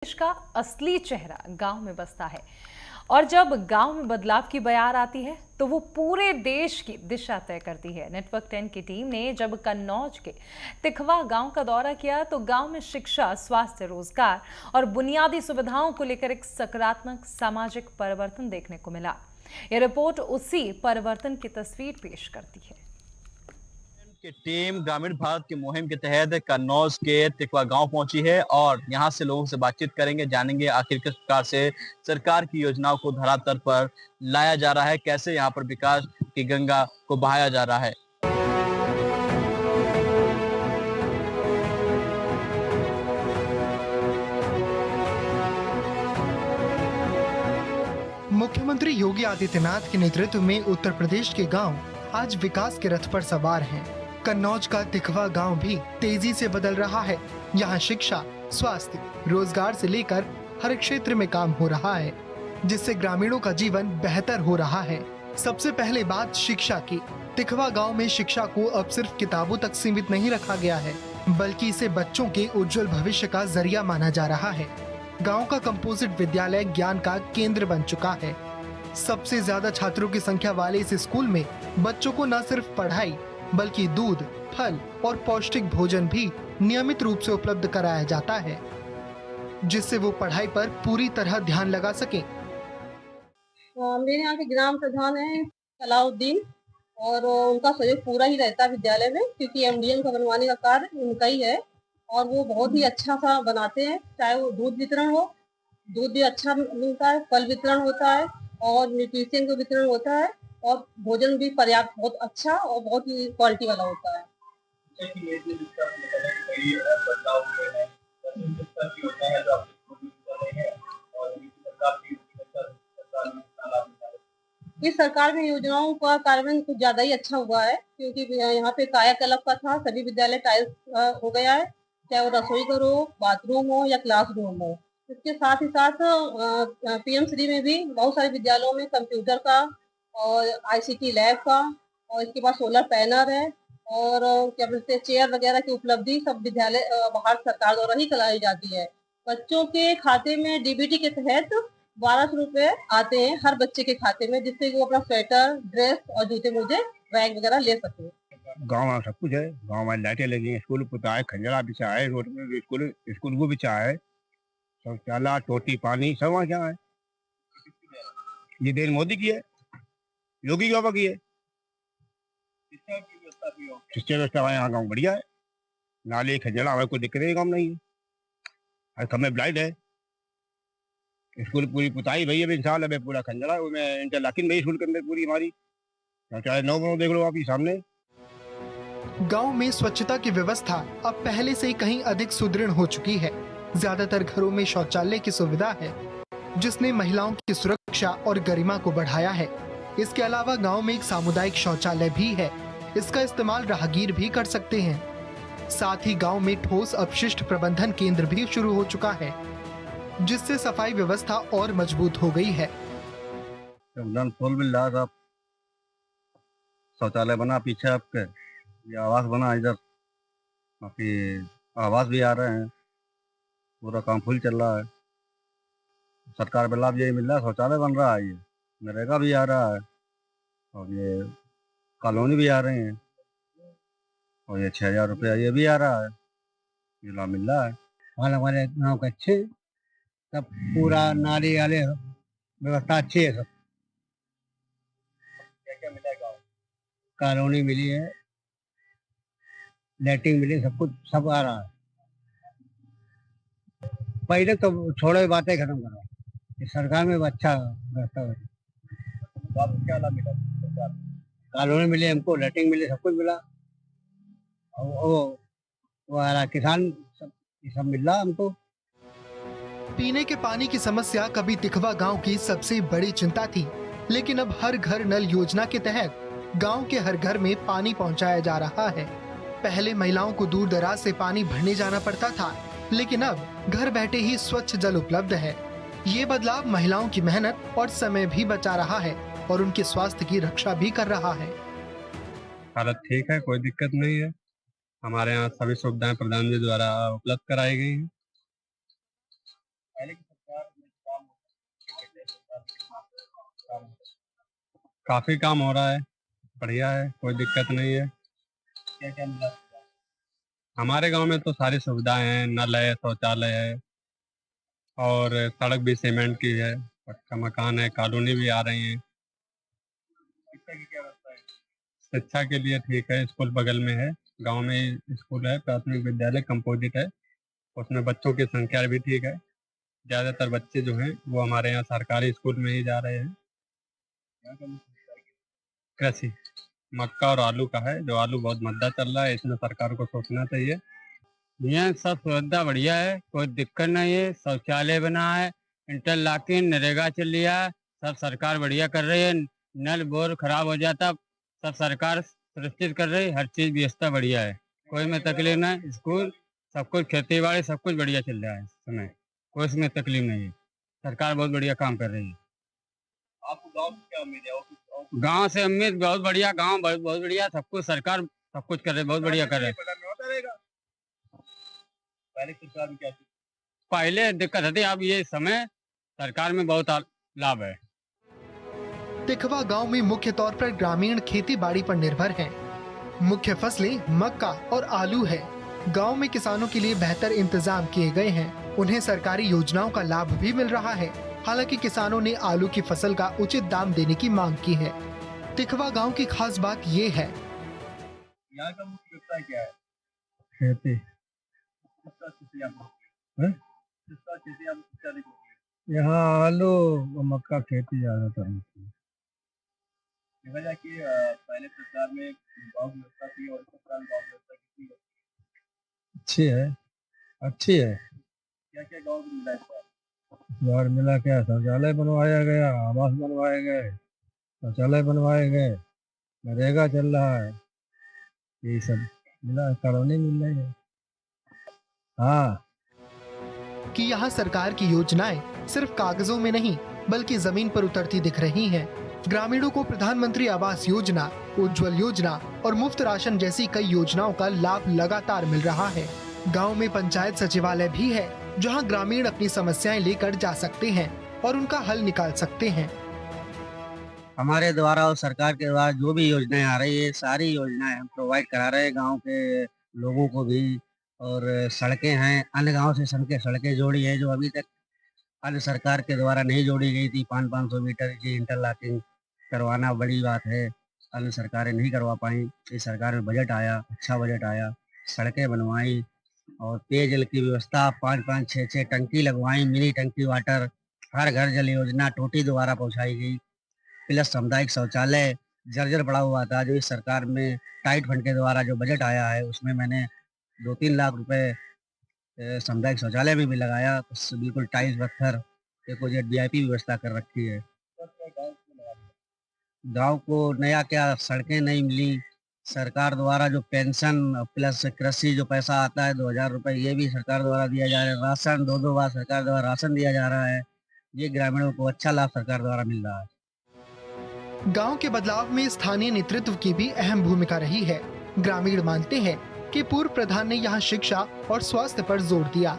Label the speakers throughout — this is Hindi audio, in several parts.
Speaker 1: देश का असली चेहरा गांव में बसता है और जब गांव में बदलाव की बयार आती है तो वो पूरे देश की दिशा तय करती है। नेटवर्क 10 की टीम ने जब कन्नौज के तिखवा गांव का दौरा किया तो गांव में शिक्षा, स्वास्थ्य, रोजगार और बुनियादी सुविधाओं को लेकर एक सकारात्मक सामाजिक परिवर्तन देखने को मिला। यह रिपोर्ट उसी परिवर्तन की तस्वीर पेश करती है।
Speaker 2: की टीम ग्रामीण भारत की मुहिम के तहत कन्नौज के तिकवा गांव पहुंची है और यहां से लोगों से बातचीत करेंगे, जानेंगे आखिर किस प्रकार से सरकार की योजनाओं को धरातल पर लाया जा रहा है, कैसे यहां पर विकास की गंगा को बहाया जा रहा है।
Speaker 3: मुख्यमंत्री योगी आदित्यनाथ के नेतृत्व में उत्तर प्रदेश के गांव आज विकास के रथ पर सवार हैं। कन्नौज का तिखवा गांव भी तेजी से बदल रहा है। यहां शिक्षा, स्वास्थ्य, रोजगार से लेकर हर क्षेत्र में काम हो रहा है, जिससे ग्रामीणों का जीवन बेहतर हो रहा है। सबसे पहले बात शिक्षा की। तिखवा गांव में शिक्षा को अब सिर्फ किताबों तक सीमित नहीं रखा गया है, बल्कि इसे बच्चों के उज्जवल भविष्य का जरिया माना जा रहा है। गांव का कंपोजिट विद्यालय ज्ञान का केंद्र बन चुका है। सबसे ज्यादा छात्रों की संख्या वाले इस स्कूल में बच्चों को न सिर्फ पढ़ाई बल्कि दूध, फल और पौष्टिक भोजन भी नियमित रूप से उपलब्ध कराया जाता है, जिससे वो पढ़ाई पर पूरी तरह ध्यान लगा सके।
Speaker 4: मेरे यहाँ के ग्राम प्रधान है सलाउद्दीन और उनका सहयोग पूरा ही रहता है विद्यालय में, क्योंकि एमडीएम का बनवाने का कार्य उनका ही है और वो बहुत ही अच्छा सा बनाते हैं। चाहे वो दूध वितरण हो, दूध भी अच्छा मिलता है, फल वितरण होता है और न्यूट्रिशन का वितरण होता है और भोजन भी पर्याप्त बहुत अच्छा और बहुत ही क्वालिटी वाला होता है। इस सरकार में योजनाओं का कार्यान्वयन कुछ ज्यादा ही अच्छा हुआ है, क्योंकि यहाँ पे कायाकल्प का था, सभी विद्यालय टाइल्स हो गया है, चाहे वो रसोई घर हो, बाथरूम हो या क्लासरूम हो। इसके साथ ही साथ पीएम श्री में भी बहुत सारे विद्यालयों में कंप्यूटर का और आईसीटी लैब का और इसके बाद सोलर पैनल है और क्या बोलते हैं चेयर वगैरह की उपलब्धि सब विद्यालय भारत सरकार द्वारा ही कराई जाती है। बच्चों के खाते में डीबीटी के तहत 1200 रुपए आते हैं हर बच्चे के खाते में, जिससे वो अपना स्वेटर, ड्रेस और जूते मोजे, बैग वगैरह ले सके।
Speaker 5: गाँव में सब कुछ है। गाँव में लाइटें लगी हैं, स्कूल पुता है, खंजरा बिछा है, रोड में स्कूल को बिछा है, शौचालय, टोटी, पानी सब वहाँ क्या है। ये देन मोदी की है, योगी बाबा की है। शिक्षा व्यवस्था यहाँ गाँव बढ़िया है, नाले खंजरा हमें कोई दिक्कत गाँव नहीं है। हर समय ब्लाइट है, स्कूल पूरी पुताई भई है, इंशाल्लाह मैं पूरा खंजरा मैं इंटरलॉकिंग भई स्कूल के अंदर पूरी हमारी, चाहे 9 देख लो आप ही सामने।
Speaker 3: गांव में स्वच्छता की व्यवस्था अब पहले से ही कहीं अधिक सुदृढ़ हो चुकी है। ज्यादातर घरों में शौचालय की सुविधा है, जिसने महिलाओं की सुरक्षा और गरिमा को बढ़ाया है। इसके अलावा गांव में एक सामुदायिक शौचालय भी है, इसका इस्तेमाल राहगीर भी कर सकते हैं। साथ ही गांव में ठोस अपशिष्ट प्रबंधन केंद्र भी शुरू हो चुका है, जिससे सफाई व्यवस्था और मजबूत हो गई है।
Speaker 5: शौचालय बना पीछे आपके, ये आवास बना इधर, बाकी आवास भी आ रहे हैं, पूरा काम फुल चल रहा है। सरकार में लाभ यही मिल रहा है, शौचालय बन रहा है, ये नरेगा भी आ रहा है और ये कॉलोनी भी आ रही है और ये 6000 रुपया ये भी आ रहा है, ये लाभ मिल रहा है।
Speaker 6: हाल हमारे गाँव का अच्छे, सब पूरा नाली वाले व्यवस्था अच्छी है। सब
Speaker 5: क्या मिला गाँव?
Speaker 6: कॉलोनी मिली है, लैट्रिन मिली, सब कुछ सब आ रहा है। पहले तो छोड़ो बातें खत्म करो, इस सरकार में अच्छा व्यवस्था हो।
Speaker 5: क्या लाभ मिला?
Speaker 6: कॉलोनी मिली हमको, लैट्रिन मिली, सब कुछ मिला। वो आ रहा किसान, सब मिल रहा हमको।
Speaker 3: पीने के पानी की समस्या कभी तिखवा गांव की सबसे बड़ी चिंता थी, लेकिन अब हर घर नल योजना के तहत गांव के हर घर में पानी पहुंचाया जा रहा है। पहले महिलाओं को दूर दराज से पानी भरने जाना पड़ता था, लेकिन अब घर बैठे ही स्वच्छ जल उपलब्ध है। ये बदलाव महिलाओं की मेहनत और समय भी बचा रहा है और उनके स्वास्थ्य की रक्षा भी कर रहा है।
Speaker 5: हालत ठीक है, कोई दिक्कत नहीं है। हमारे यहाँ सभी सुविधाएं प्रधानमंत्री द्वारा उपलब्ध कराई गई हैं।
Speaker 2: पहले की सरकार में काम
Speaker 5: काफी काम हो रहा है, बढ़िया है, कोई दिक्कत नहीं है।
Speaker 2: क्या क्या मिला?
Speaker 5: हमारे गांव में तो सारी सुविधाएं हैं, नल है, शौचालय है और सड़क भी सीमेंट की है, पक्का मकान है, कॉलोनी भी आ रही है।
Speaker 2: शिक्षा की क्या व्यवस्था है?
Speaker 5: शिक्षा के लिए ठीक है, स्कूल बगल में है, गांव में ही स्कूल है, प्राथमिक विद्यालय कंपोजिट है, उसमें बच्चों की संख्या भी ठीक है। ज्यादातर बच्चे जो हैं वो हमारे यहाँ सरकारी स्कूल में ही जा रहे हैं।
Speaker 2: यहाँ का मुख्य व्यवसाय
Speaker 5: कृषि मक्का और आलू का है, जो आलू बहुत मंदा चल रहा है, इसमें सरकार को सोचना चाहिए।
Speaker 7: यहाँ सब सुविधा बढ़िया है, कोई दिक्कत नहीं है। शौचालय बना है, इंटरलॉकिंग, नरेगा चल रहा है, सब सरकार बढ़िया कर रही है। नल बोर खराब हो जाता सब सरकार सुरक्षित कर रही है, हर चीज व्यवस्था बढ़िया है, कोई में तकलीफ नहीं। स्कूल सब कुछ, खेती बाड़ी सब कुछ बढ़िया चल रहा है इस समय, कोई इसमें तकलीफ नहीं है। सरकार बहुत बढ़िया काम कर रही है।
Speaker 2: आपको गांव की क्या उम्मीद है? और
Speaker 7: गांव से उम्मीद बहुत बढ़िया, गांव बहुत बढ़िया, सब कुछ सरकार सब कुछ कर रही है, बहुत बढ़िया कर रहे हैं।
Speaker 2: प्रकार में होता रहेगा। पहले की सरकार में क्या थी?
Speaker 7: पहले दिक्कत होती, अब ये समय सरकार में बहुत लाभ है।
Speaker 3: तिखवा गांव में मुख्य तौर पर ग्रामीण खेती बाड़ी पर निर्भर हैं। मुख्य फसलें मक्का और आलू है। गांव में किसानों के लिए बेहतर इंतजाम किए गए हैं, उन्हें सरकारी योजनाओं का लाभ भी मिल रहा है। हालांकि किसानों ने आलू की फसल का उचित दाम देने की मांग की है। तिखवा गांव की खास बात ये है,
Speaker 2: यहाँ का मुख्य व्यवसाय क्या है?
Speaker 5: खेती
Speaker 2: किसका खेती आप
Speaker 5: हैं?
Speaker 2: किसका खेती आप सबसे अधिक होती है?
Speaker 5: यहाँ आलू और मक्का खेती ज्यादातर होती है।
Speaker 2: देखा जाए कि पहले सरकार में गाँव की व्यवस्था थी और इस सरकार में गाँव की व्यवस्था कितनी है?
Speaker 5: अच्छी है।
Speaker 2: क्या क्या गाँव को मिला है इस बार?
Speaker 5: बार मिला क्या, शौचालय बनवाया गया, आवास बनवाए गए, शौचालय बनवाए गए, नरेगा चल रहा है, ये सब मिला, कॉलोनी मिल रही है। हाँ,
Speaker 3: कि यहाँ सरकार की योजनाएं सिर्फ कागजों में नहीं बल्कि जमीन पर उतरती दिख रही हैं। ग्रामीणों को प्रधानमंत्री आवास योजना, उज्ज्वल योजना और मुफ्त राशन जैसी कई योजनाओं का लाभ लगातार मिल रहा है। गांव में पंचायत सचिवालय भी है, जहां ग्रामीण अपनी समस्याएं लेकर जा सकते हैं और उनका हल निकाल सकते हैं।
Speaker 6: हमारे द्वारा और सरकार के द्वारा जो भी योजनाएं आ रही है, सारी योजनाएं हम प्रोवाइड करा रहे हैं गांव के लोगों को भी। और सड़कें हैं, अन्य गांव से सड़कें जोड़ी है, जो अभी तक अन्य सरकार के द्वारा नहीं जोड़ी गई थी। 500 मीटर की इंटरलॉकिंग करवाना बड़ी बात है, अन्य सरकारें नहीं करवा पाई। इस सरकार में बजट आया, अच्छा बजट आया, सड़कें बनवाई और पेयजल की व्यवस्था 5-5, 6-6 टंकी लगवाई, मिनी टंकी वाटर, हर घर जल योजना टोटी द्वारा पहुंचाई गई, प्लस सामुदायिक शौचालय जर्जर पड़ा हुआ था, जो इस सरकार में टाइट फंड के द्वारा जो बजट आया है उसमें मैंने 2-3 लाख रुपए सामुदायिक शौचालय में भी लगाया। तो बिल्कुल टाइल्स पत्थर डिपोजिट VIP व्यवस्था कर रखी है। गांव को नया क्या, सड़कें नहीं मिली, सरकार द्वारा जो पेंशन प्लस कृषि जो पैसा आता है 2000 रुपए, ये भी सरकार द्वारा दिया जा रहा है। राशन 2-2 बार सरकार द्वारा राशन दिया जा रहा है। ये ग्रामीणों को अच्छा लाभ सरकार द्वारा मिल रहा है।
Speaker 3: गांव के बदलाव में स्थानीय नेतृत्व की भी अहम भूमिका रही है। ग्रामीण मानते हैं कि पूर्व प्रधान ने यहाँ शिक्षा और स्वास्थ्य पर जोर दिया।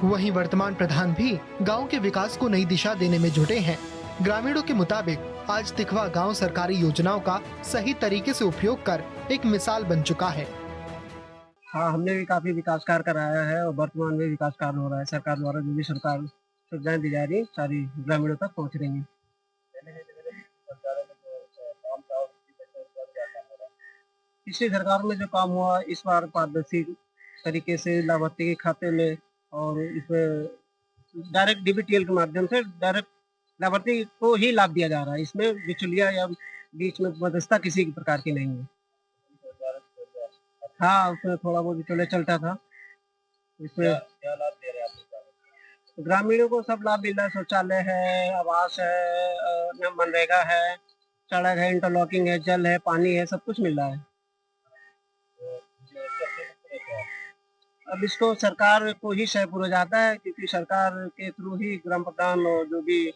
Speaker 3: वहीं वर्तमान प्रधान भी गांव के विकास को नई दिशा देने में जुटे हैं। ग्रामीणों के मुताबिक आज तिखवा गांव सरकारी योजनाओं का सही तरीके से उपयोग कर एक मिसाल बन चुका है।
Speaker 6: हाँ, हमने भी काफी विकास कार्य कराया है और वर्तमान में विकास कार्य हो रहा है। सरकार द्वारा जो भी सरकार सुविधाएं दी जा रही है, सारी ग्रामीणों तक पहुँच रही है। पिछली सरकार में जो काम हुआ, इस बार पारदर्शी तरीके से लाभार्थी के खाते में और इसमें डायरेक्ट DBTL के माध्यम से डायरेक्ट लाभार्थी को ही लाभ दिया जा रहा है। इसमें बिचौलिया या बीच में मध्यस्थता किसी प्रकार की नहीं है। हाँ, उसमें थोड़ा बहुत बिचौलिया चलता था। इसमें
Speaker 2: क्या लाभ दे रहे हैं आप?
Speaker 6: ग्रामीणों को सब लाभ मिल रहा है। शौचालय है, आवास है, मनरेगा है, सड़क है, इंटरलॉकिंग है, जल है, पानी है, सब कुछ मिल रहा है। अब इसको सरकार को ही सहायपुर हो जाता है, क्योंकि सरकार के थ्रू ही ग्राम प्रधान और जो भी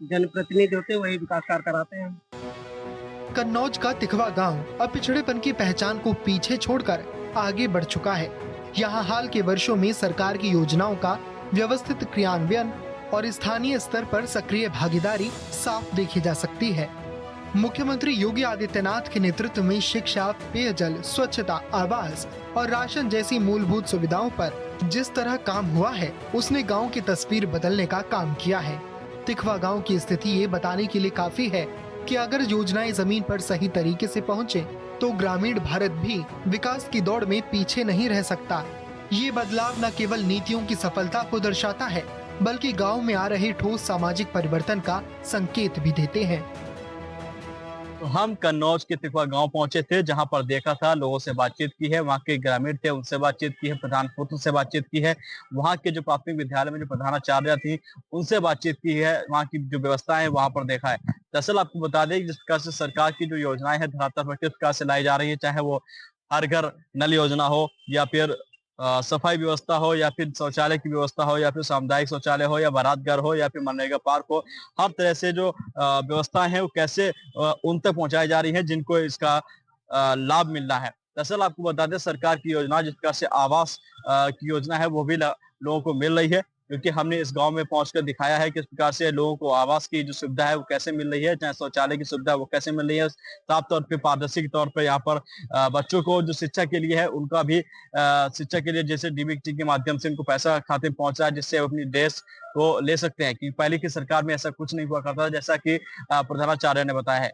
Speaker 6: जनप्रतिनिधि होते हैं वही विकास कार्य कराते हैं।
Speaker 3: कन्नौज का तिखवा गांव अब पिछड़ेपन की पहचान को पीछे छोड़कर आगे बढ़ चुका है। यहाँ हाल के वर्षों में सरकार की योजनाओं का व्यवस्थित क्रियान्वयन और स्थानीय स्तर पर सक्रिय भागीदारी साफ देखी जा सकती है। मुख्यमंत्री योगी आदित्यनाथ के नेतृत्व में शिक्षा, पेयजल, स्वच्छता, आवास और राशन जैसी मूलभूत सुविधाओं पर जिस तरह काम हुआ है, उसने गांव की तस्वीर बदलने का काम किया है। तिखवा गांव की स्थिति ये बताने के लिए काफी है कि अगर योजनाएं जमीन पर सही तरीके से पहुंचे, तो ग्रामीण भारत भी विकास की दौड़ में पीछे नहीं रह सकता। ये बदलाव न केवल नीतियों की सफलता को दर्शाता है, बल्कि गांव में आ रहे ठोस सामाजिक परिवर्तन का संकेत भी देते हैं।
Speaker 2: तो हम कन्नौज के तिखवा गांव पहुंचे थे, जहां पर देखा था, लोगों से बातचीत की है, वहां के ग्रामीण थे उनसे बातचीत की है, प्रधान पुत्र से बातचीत की है, वहां के जो प्राथमिक विद्यालय में जो प्रधानाचार्य थी उनसे बातचीत की है, वहां की जो व्यवस्था है वहां पर देखा है। दरअसल आपको बता दें जिस प्रकार से सरकार की जो योजनाएं है धरातल पर किस प्रकार से लाई जा रही है, चाहे वो हर घर नल योजना हो या फिर सफाई व्यवस्था हो या फिर शौचालय की व्यवस्था हो या फिर सामुदायिक शौचालय हो या बारात घर हो या फिर मनरेगा पार्क हो, हर तरह से जो व्यवस्था है वो कैसे उन तक पहुंचाई जा रही है जिनको इसका लाभ मिलना है। दरअसल आपको बता दें सरकार की योजना जिस प्रकार से आवास की योजना है वो भी लोगों को मिल रही है, क्योंकि हमने इस गांव में पहुंचकर दिखाया है किस प्रकार से लोगों को आवास की जो सुविधा है वो कैसे मिल रही है, चाहे शौचालय की सुविधा वो कैसे मिल रही है। साफ तौर पे पारदर्शी के तौर पे यहाँ पर बच्चों को जो शिक्षा के लिए है उनका भी शिक्षा के लिए जैसे डीबीटी के माध्यम से उनको पैसा खाते में पहुंचा है, जिससे अपनी ड्रेस को ले सकते हैं, क्योंकि पहले की सरकार में ऐसा कुछ नहीं हुआ करता जैसा कि प्रधानाचार्य ने बताया है।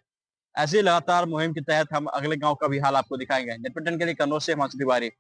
Speaker 2: ऐसे लगातार मुहिम के तहत हम अगले गाँव का भी हाल आपको दिखाएंगे। नेटवर्क 10 के लिए कन्नौज से हिमांशु तिवारी।